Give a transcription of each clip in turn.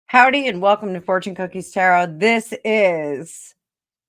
Howdy and welcome to Fortune Cookies Tarot. This is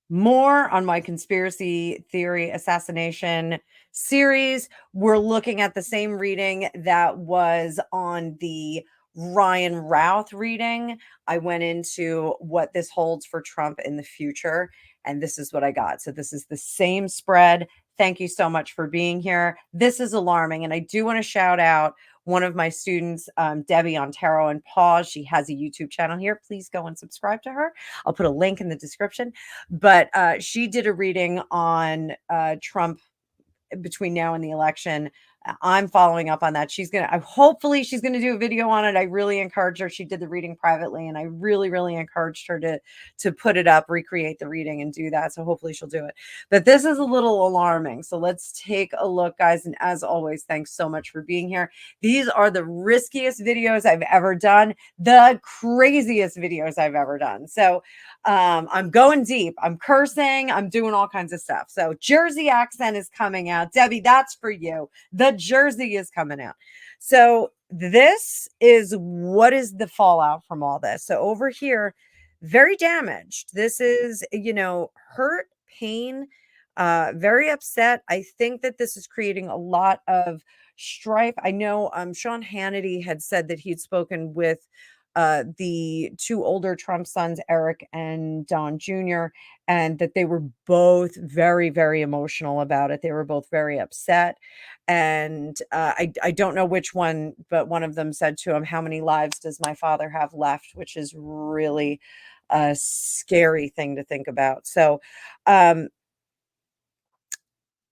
more on my conspiracy theory assassination series. We're looking at the same reading that was on the Ryan Routh reading. I went into what this holds for Trump in the future, and this is what I got. So, this is the same spread. Thank you so much for being here. This is alarming, and I do want to shout out one of my students, Debbie on Tarot and Pause. She has a YouTube channel here. Please go and subscribe to her. I'll put a link in the description. But she did a reading on Trump between now and the election. I'm following up on that. Hopefully she's gonna do a video on it. I really encouraged her. She did the reading privately, and I really, really encouraged her to put it up, recreate the reading, and do that. So hopefully she'll do it. But this is a little alarming. So let's take a look, guys. And as always, thanks so much for being here. These are the riskiest videos I've ever done, the craziest videos I've ever done. So I'm going deep. I'm cursing. I'm doing all kinds of stuff. So Jersey accent is coming out. Debbie, that's for you. The Jersey is coming out. So this is what is the fallout from all this. So over here, very damaged. This is, hurt, pain, very upset. I think that this is creating a lot of strife. I know Sean Hannity had said that he'd spoken with the two older Trump sons, Eric and Don Jr., and that they were both very, very emotional about it. They were both very upset. And I don't know which one, but one of them said to him, "How many lives does my father have left?" Which is really a scary thing to think about. So,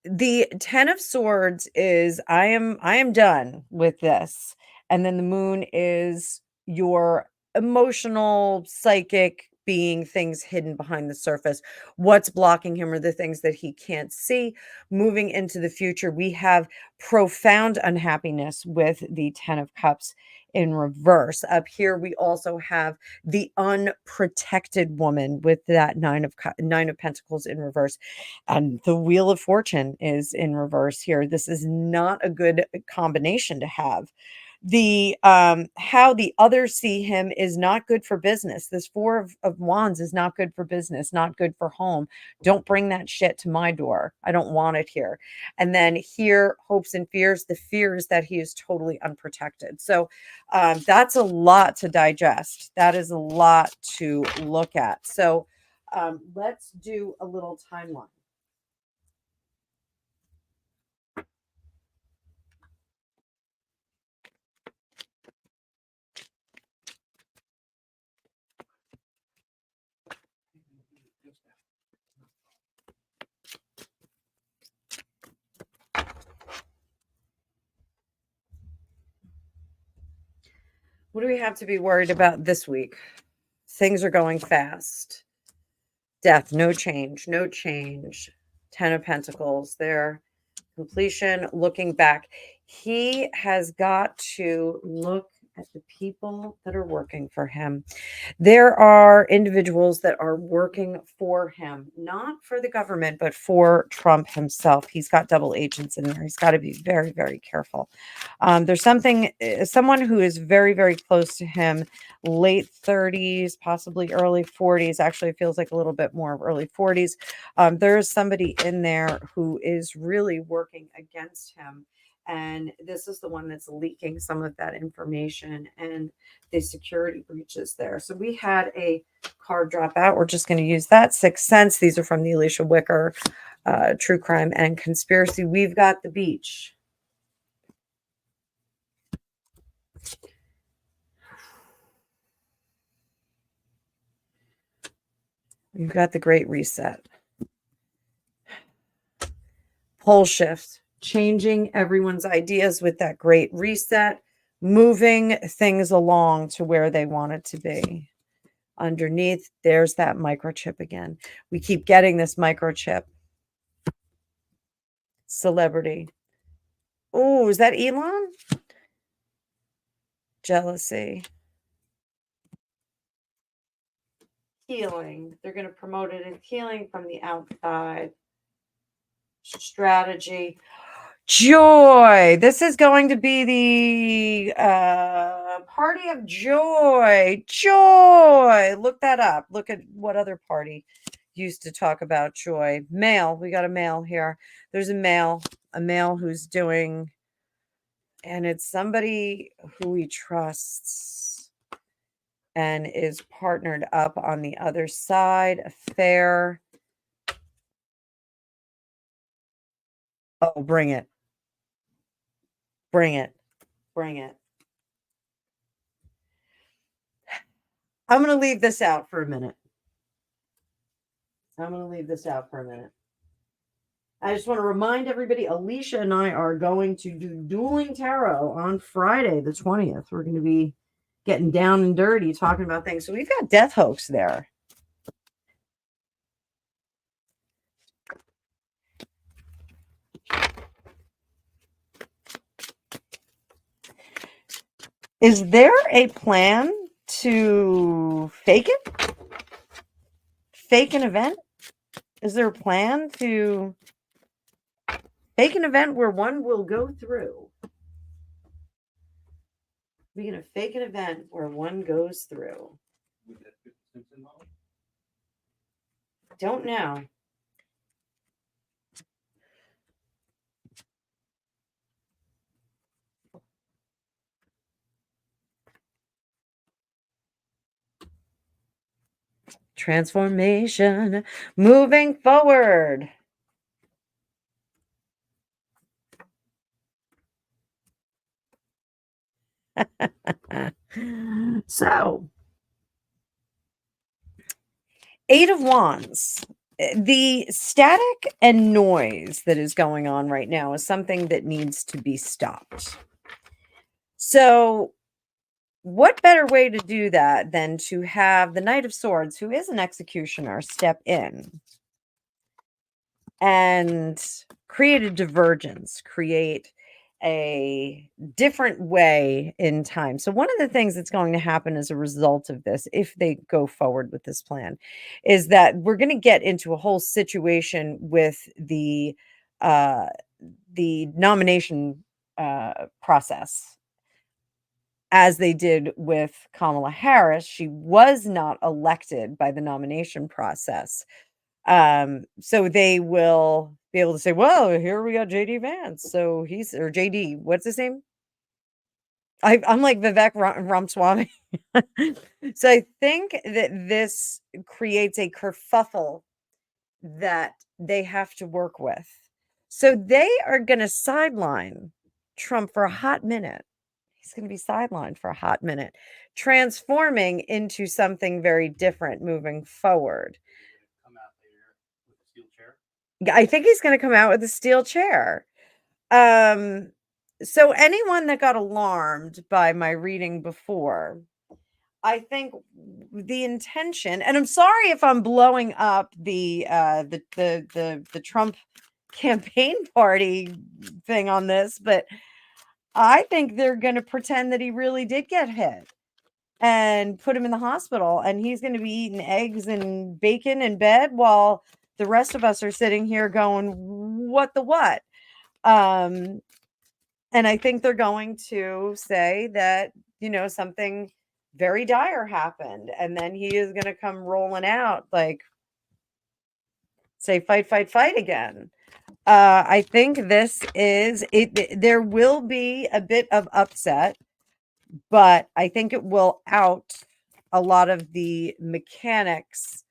the 10 of Swords is I am done with this. And then the Moon is your emotional, psychic being, things hidden behind the surface. What's blocking him are the things that he can't see. Moving into the future, we have profound unhappiness with the 10 of Cups in reverse. Up here, we also have the unprotected woman with that Nine of Pentacles in reverse. And the Wheel of Fortune is in reverse here. This is not a good combination to have. The how the others see him is not good for business. This Four of Wands is not good for business, not good for home. Don't bring that shit to my door. I don't want it here. And then here, hopes and fears. The fear is that he is totally unprotected. So that's a lot to digest. That is a lot to look at. So let's do a little timeline. What do we have to be worried about this week? Things are going fast. Death, no change, no change. 10 of Pentacles, there. Completion, looking back. He has got to look at the people that are working for him. There are individuals that are working for him, not for the government, but for Trump himself. He's got double agents in there. He's got to be very, very careful. There's someone who is very, very close to him, late 30s, possibly early 40s. Actually, it feels like a little bit more of early 40s. There is somebody in there who is really working against him. And this is the one that's leaking some of that information and the security breaches there. So we had a card drop out. We're just going to use that. Sixth Sense. These are from the Alicia Wicker True Crime and Conspiracy. We've got the Beach. We've got the Great Reset. Pole shift. Changing everyone's ideas with that Great Reset. Moving things along to where they want it to be. Underneath, there's that microchip again. We keep getting this microchip. Celebrity. Oh, is that Elon? Jealousy. Healing. They're going to promote it as healing from the outside. Strategy. Joy. This is going to be the Party of joy. Joy. Look that up. Look at what other party used to talk about joy. Male. We got a male here. There's a male who's doing, and it's somebody who he trusts and is partnered up on the other side. Affair. Oh, bring it. Bring it. Bring it. I'm going to leave this out for a minute. I just want to remind everybody, Alicia and I are going to do Dueling Tarot on Friday, the 20th. We're going to be getting down and dirty, talking about things. So we've got Death Hoax there. Is there a plan to fake it? Fake an event? Is there a plan to fake an event where one will go through? We're going to fake an event where one goes through. Don't know. Transformation, moving forward. So, Eight of Wands. The static and noise that is going on right now is something that needs to be stopped. So, what better way to do that than to have the Knight of Swords, who is an executioner, step in and create a divergence, create a different way in time. So, one of the things that's going to happen as a result of this, if they go forward with this plan, is that we're going to get into a whole situation with uh, the nomination process, as they did with Kamala Harris. She was not elected by the nomination process. So they will be able to say, well, here we got JD Vance. So he's, or JD, what's his name? I'm like Vivek Ramaswamy. So I think that this creates a kerfuffle that they have to work with. So they are going to sideline Trump for a hot minute. He's going to be sidelined for a hot minute, transforming into something very different moving forward. I think he's going to come out with a steel chair. So anyone that got alarmed by my reading before, I think the intention, and I'm sorry if I'm blowing up the Trump campaign party thing on this, but I think they're going to pretend that he really did get hit and put him in the hospital, and he's going to be eating eggs and bacon in bed while the rest of us are sitting here going, what the what? And I think they're going to say that, something very dire happened, and then he is going to come rolling out, like, say, fight, fight, fight again. I think this is it. There will be a bit of upset, but I think it will out a lot of the mechanics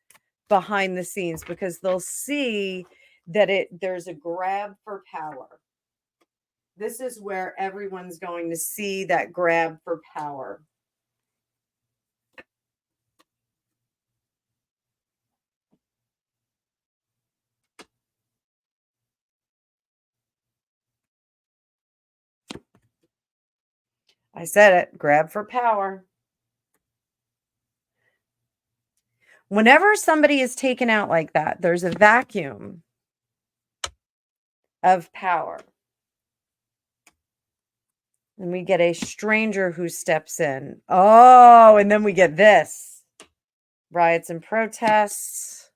behind the scenes, because they'll see that there's a grab for power. This is where everyone's going to see that grab for power. I said it, grab for power. Whenever somebody is taken out like that, there's a vacuum of power. And we get a stranger who steps in. Oh, and then we get this. Riots and protests.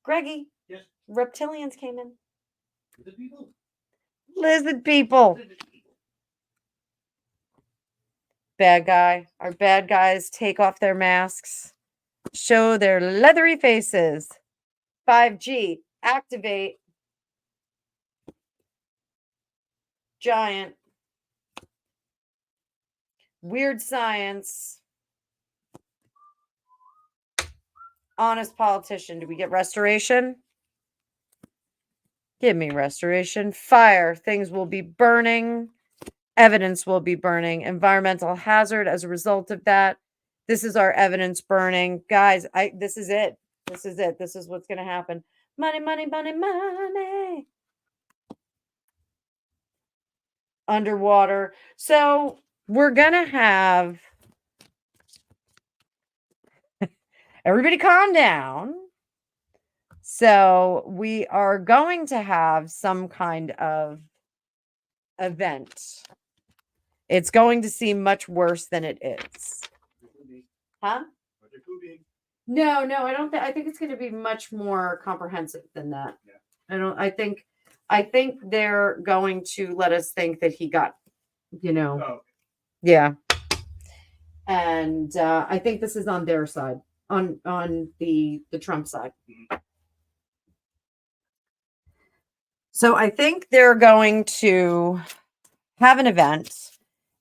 Greggy. Yes. Reptilians came in. Lizard people. Lizard people. bad guy. Our bad guys take off their masks, show their leathery faces. 5G, activate. Giant. Weird science. Honest politician. Do we get restoration? Give me restoration. Fire. Things will be burning. Evidence will be burning. Environmental hazard as a result of that. This is our evidence burning. Guys, this is it. This is it. This is what's going to happen. Money, money, money, money. Underwater. So we're going to have everybody calm down. So we are going to have some kind of event. It's going to seem much worse than it is. Huh? No, I don't I think it's going to be much more comprehensive than that. Yeah. I think they're going to let us think that he got, yeah. And I think this is on their side, on the Trump side. So I think they're going to have an event,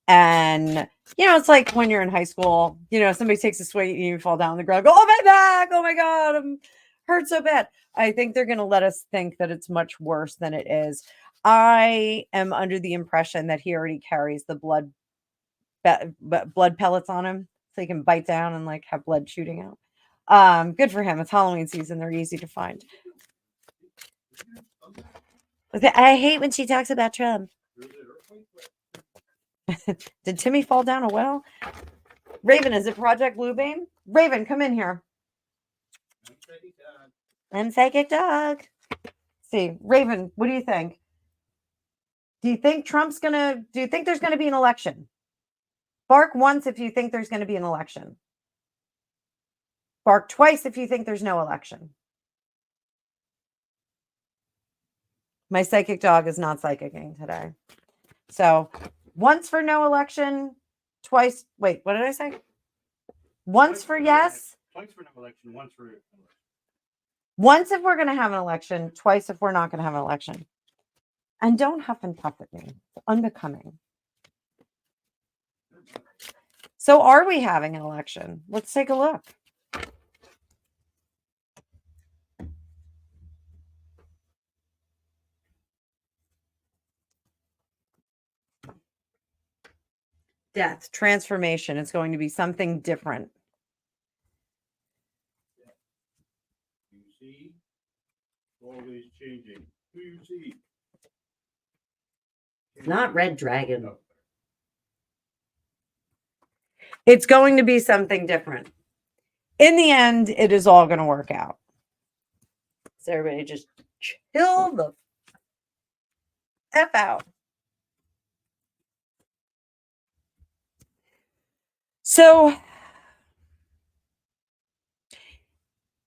and it's like when you're in high school, somebody takes a swing and you fall down on the ground, go, oh my back, oh my God, I'm hurt so bad. I think they're going to let us think that it's much worse than it is. I am under the impression that he already carries the blood pellets on him, so he can bite down and like have blood shooting out. Good for him. It's Halloween season. They're easy to find. I hate when she talks about Trump. Did Timmy fall down a well? Raven, is it Project Bluebeam? Raven, come in here. I'm psychic dog. See, Raven, what do you think? Do you think there's gonna be an election? Bark once if you think there's gonna be an election. Bark twice if you think there's no election. My psychic dog is not psychicking today. So once for no election, twice. Wait, what did I say? Once for yes. Twice for no election, once for election. Once if we're going to have an election, twice if we're not going to have an election. And don't huff and puff at me. It's unbecoming. So are we having an election? Let's take a look. Death, transformation. It's going to be something different. You see? Always changing. Who you see? Not Red Dragon. It's going to be something different. In the end, it is all going to work out. So everybody just chill the F out. So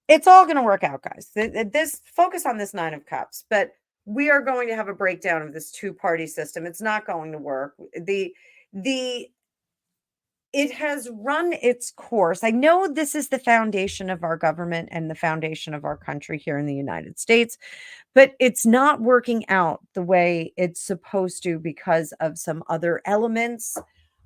it's all going to work out, guys. This focus on this 9 of Cups, but we are going to have a breakdown of this two-party system. It's not going to work. It has run its course. I know this is the foundation of our government and the foundation of our country here in the United States, but it's not working out the way it's supposed to because of some other elements,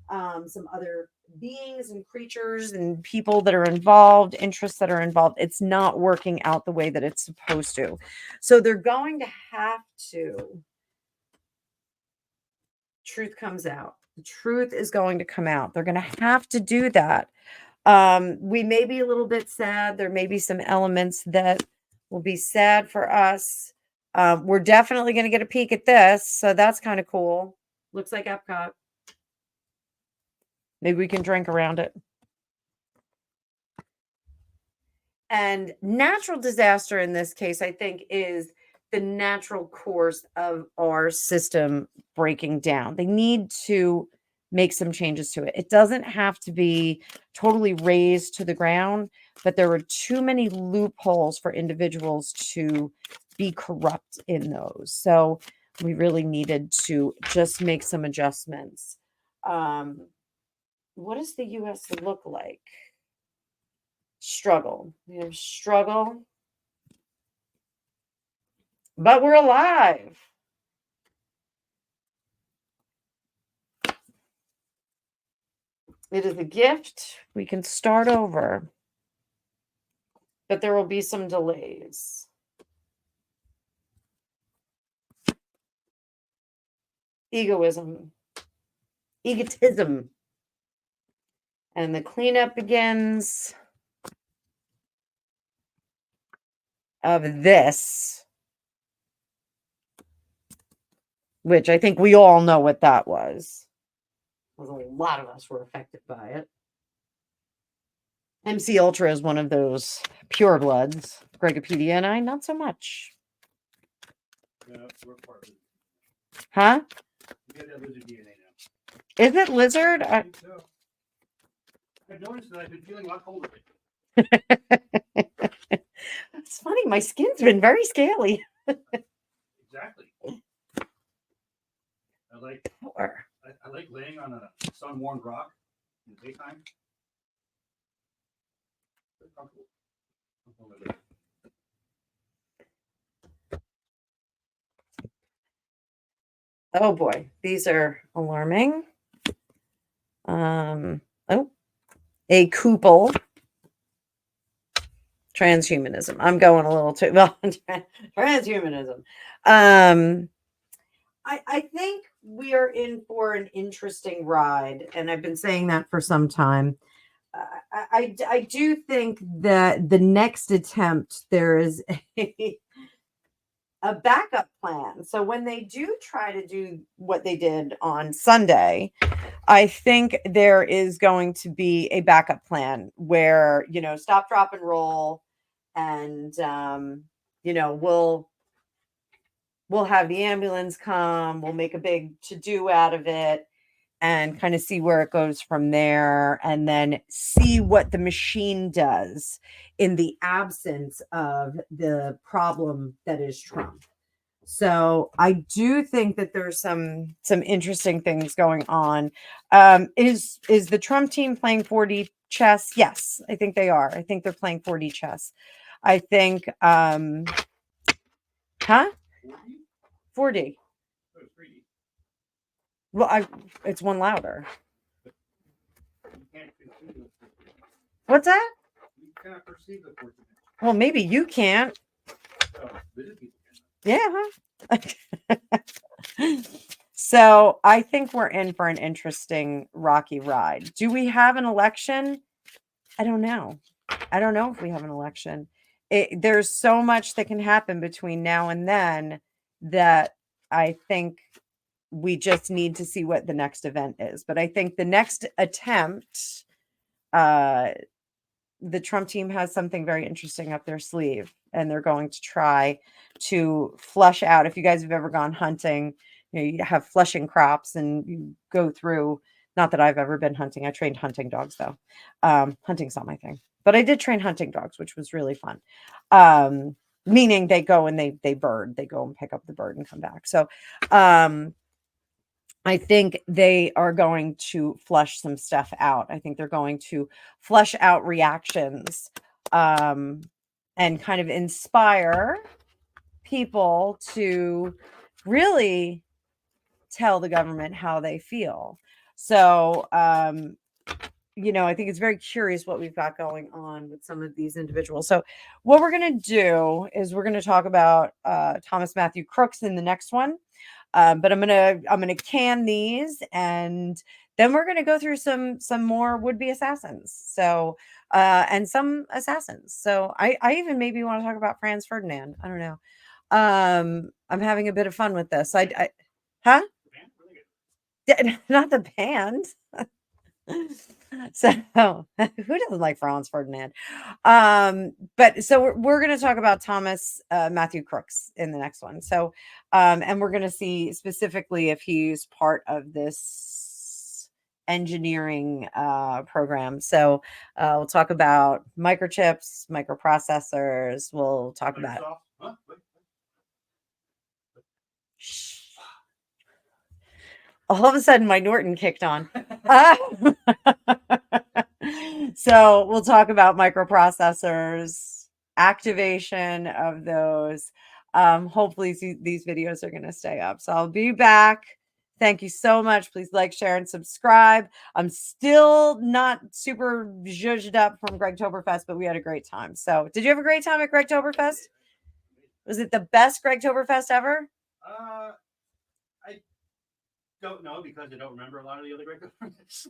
some other beings and creatures and people that are involved, interests that are involved. It's not working out the way that it's supposed to. So they're going to have to. Truth comes out. The truth is going to come out. They're going to have to do that. We may be a little bit sad. There may be some elements that will be sad for us. We're definitely going to get a peek at this. So that's kind of cool. Looks like Epcot. Maybe we can drink around it. And natural disaster in this case, I think, is the natural course of our system breaking down. They need to make some changes to it. It doesn't have to be totally razed to the ground, but there were too many loopholes for individuals to be corrupt in those. So we really needed to just make some adjustments. what does the US look like? Struggle. We have struggle. But we're alive. It is a gift. We can start over. But there will be some delays. Egoism. Egotism. And the cleanup begins of this, which I think we all know what that was. A lot of us were affected by it. MC Ultra is one of those pure bloods. Gregopedia and I, not so much. Yeah, we're part of it. Huh? We got that lizard DNA now. Is it lizard? I think so. I've noticed that I've been feeling a lot colder lately. It's funny. My skin's been very scaly. Exactly. I like laying on a sun-warmed rock in the daytime. It's comfortable. Oh boy, these are alarming. Oh, a couple. Transhumanism. I'm going a little too well. Transhumanism. I think we are in for an interesting ride, and I've been saying that for some time. I do think that the next attempt there is a backup plan. So when they do try to do what they did on Sunday, I think there is going to be a backup plan where, stop, drop, and roll. And, we'll have the ambulance come, we'll make a big to-do out of it and kind of see where it goes from there, and then see what the machine does in the absence of the problem that is Trump. So I do think that there's some interesting things going on. Is the Trump team playing 4D chess? Yes, I think they are. I think they're playing 4D chess. I think huh? 4D. Oh, it's 3D. Well, it's one louder. You can't perceive the What's that? You cannot perceive the fourth dimension. Well, maybe you can't. So, lizard people can. Yeah. So I think we're in for an interesting rocky ride. Do we have an election? I don't know. I don't know if we have an election. There's so much that can happen between now and then that I think we just need to see what the next event is. But I think the next attempt, the Trump team has something very interesting up their sleeve, and they're going to try to flush out. If you guys have ever gone hunting, you have flushing crops and you go through. Not that I've ever been hunting. I trained hunting dogs though. Hunting's not my thing, but I did train hunting dogs, which was really fun. Meaning they go and they bird. They go and pick up the bird and come back. So I think they are going to flush some stuff out. I think they're going to flush out reactions and kind of inspire people to really tell the government how they feel. So, I think it's very curious what we've got going on with some of these individuals. So what we're going to do is we're going to talk about Thomas Matthew Crooks in the next one. But I'm gonna can these, and then we're gonna go through some more would-be assassins. So and some assassins. So I even maybe want to talk about Franz Ferdinand. I don't know. I'm having a bit of fun with this. Huh? Not the band. So who doesn't like Franz Ferdinand? But so we're going to talk about Thomas Matthew Crooks in the next one. So and we're going to see specifically if he's part of this engineering program. So we'll talk about microchips, microprocessors. We'll talk about all of a sudden my Norton kicked on. So we'll talk about microprocessors, activation of those. Hopefully these videos are going to stay up. So I'll be back. Thank you so much. Please like, share, and subscribe. I'm still not super zhuzhed up from Gregtoberfest, but we had a great time. So did you have a great time at Gregtoberfest? Was it the best Gregtoberfest ever? I don't know because I don't remember a lot of the other Gregtoberfests.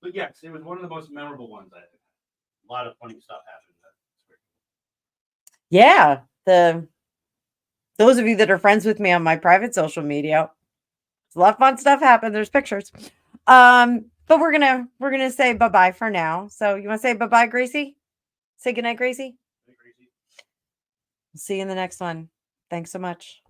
But yes, it was one of the most memorable ones. A lot of funny stuff happened. Yeah, those of you that are friends with me on my private social media, a lot of fun stuff happened. There's pictures. But we're gonna say bye-bye for now. So you want to say bye-bye, Gracie? Say goodnight, Gracie. Crazy. We'll see you in the next one. Thanks so much.